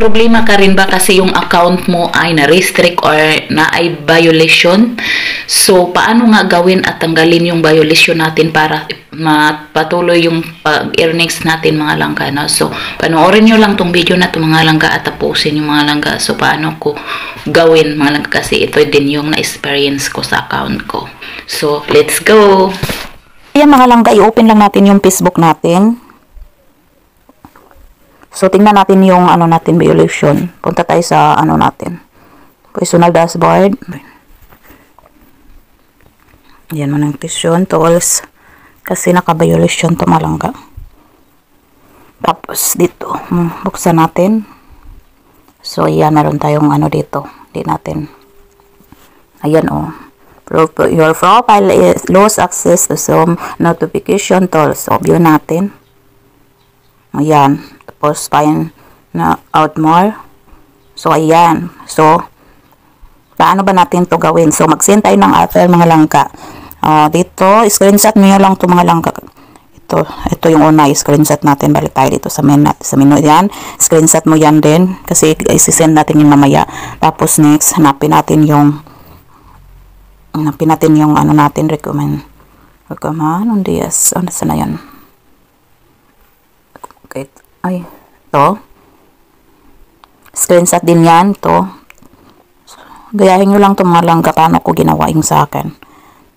problema ka rin ba kasi yung account mo ay na-restrict or na ay violation? So, paano nga gawin at tanggalin yung violation natin para mapatuloy yung earnings natin mga langga, no? So, panoorin nyo lang tong video na to mga langga at tapusin yung mga langga. So, paano ko gawin mga langga kasi ito din yung na-experience ko sa account ko. So, let's go! Ayan mga langga, i-open lang natin yung Facebook natin. So, tingnan natin yung ano natin, violation. Punta tayo sa ano natin. Personal dashboard. Yan, monetization tools. Kasi naka-violation to malangga. Tapos, dito. Buksan natin. So, ayan, meron tayong ano dito. Di natin. Ayan, oh. Your profile is lost access to some notification tools. So, view natin. Ayan. Tapos, find na out more. So, ayan. So, paano ba natin to gawin? So, mag-send tayo ng offer mga langga. Dito, screenshot nyo lang to mga langga. Ito yung una, screenshot natin. Balik tayo dito sa menu. Yan. Screenshot mo yan din. Kasi, isi-send natin yung mamaya. Tapos, next, hanapin natin yung ano natin, recommend. Yes. Ano sana yan? Okay. Ay, ito. Screenshot din yan. Ito. Gayahin nyo lang ito mga langga paano ko ginawa yung sa akin.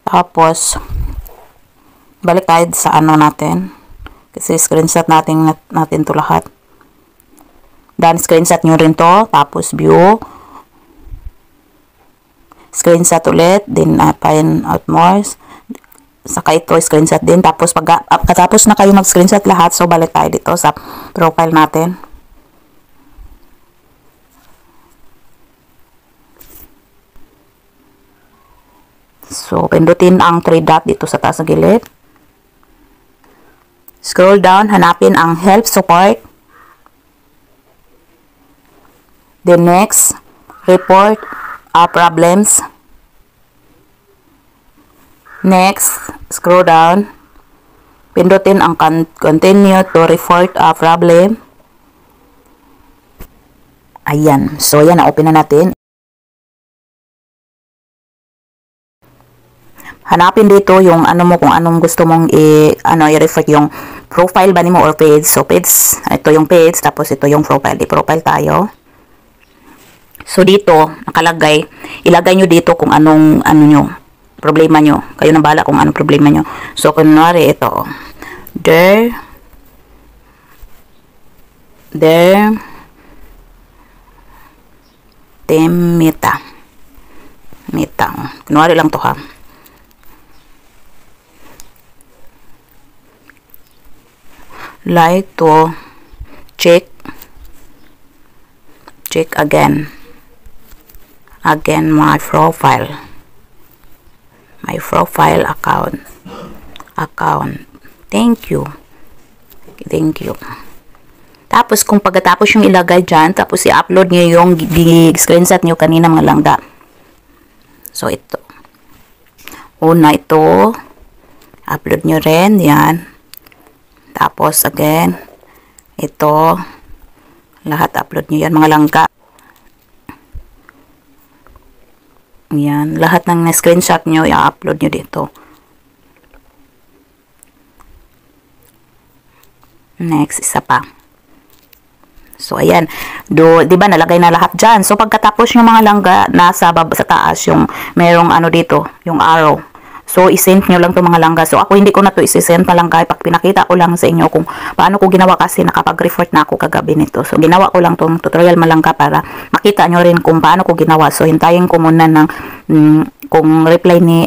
Tapos, balik tayo sa ano natin. Kasi screenshot natin to lahat. Dan, screenshot nyo rin to. Tapos, view. Screenshot ulit. Then, find out more. Saka ito, screenshot din. Tapos, pagkatapos na kayo mag-screenshot lahat, so balik tayo dito sa profile natin. So, pindutin ang 3 dot dito sa taas na gilid. Scroll down, hanapin ang help support. Then next, report problems. Next, scroll down. Pindutin ang continue to report a problem. Ayan. So, yan. Na-open na natin. Hanapin dito yung ano mo, kung anong gusto mong i-reflect yung profile ba mo or page. So, page. Ito yung page. Tapos, ito yung profile. I-profile tayo. So, dito, nakalagay. Ilagay nyo dito kung anong problema nyo. Kayo nang bahala kung anong problema nyo. So, kunwari, ito. Meta. Kunwari lang to ha. Like to check again my profile account. Thank you. Tapos kung pagkatapos yung ilagay dyan, tapos i-upload nyo yung screenshot nyo kanina mga langga. So ito una, ito upload nyo rin yan. Tapos again ito lahat upload nyo yan mga langga. Yan, lahat ng screenshot nyo, i-upload nyo dito. Next, isa pa. So, ayan. Diba, nalagay na lahat dyan. So, pagkatapos yung mga langga, nasa sa taas, yung merong ano dito, yung arrow. So, isend nyo lang to mga langga. So, ako hindi ko na to isisend pa lang pag pinakita ko lang sa inyo kung paano ko ginawa kasi nakapag-report na ako kagabi nito. So, ginawa ko lang tong tutorial malangga para makita nyo rin kung paano ko ginawa. So, hintayin ko muna ng kung reply ni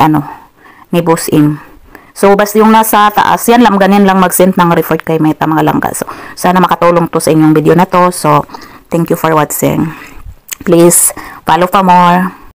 Boss Im. So, basta yung nasa taas, yan lang, ganyan lang mag-send ng report kay Meta mga langga. So, sana makatulong to sa inyong video na to. So, thank you for watching. Please, follow for more.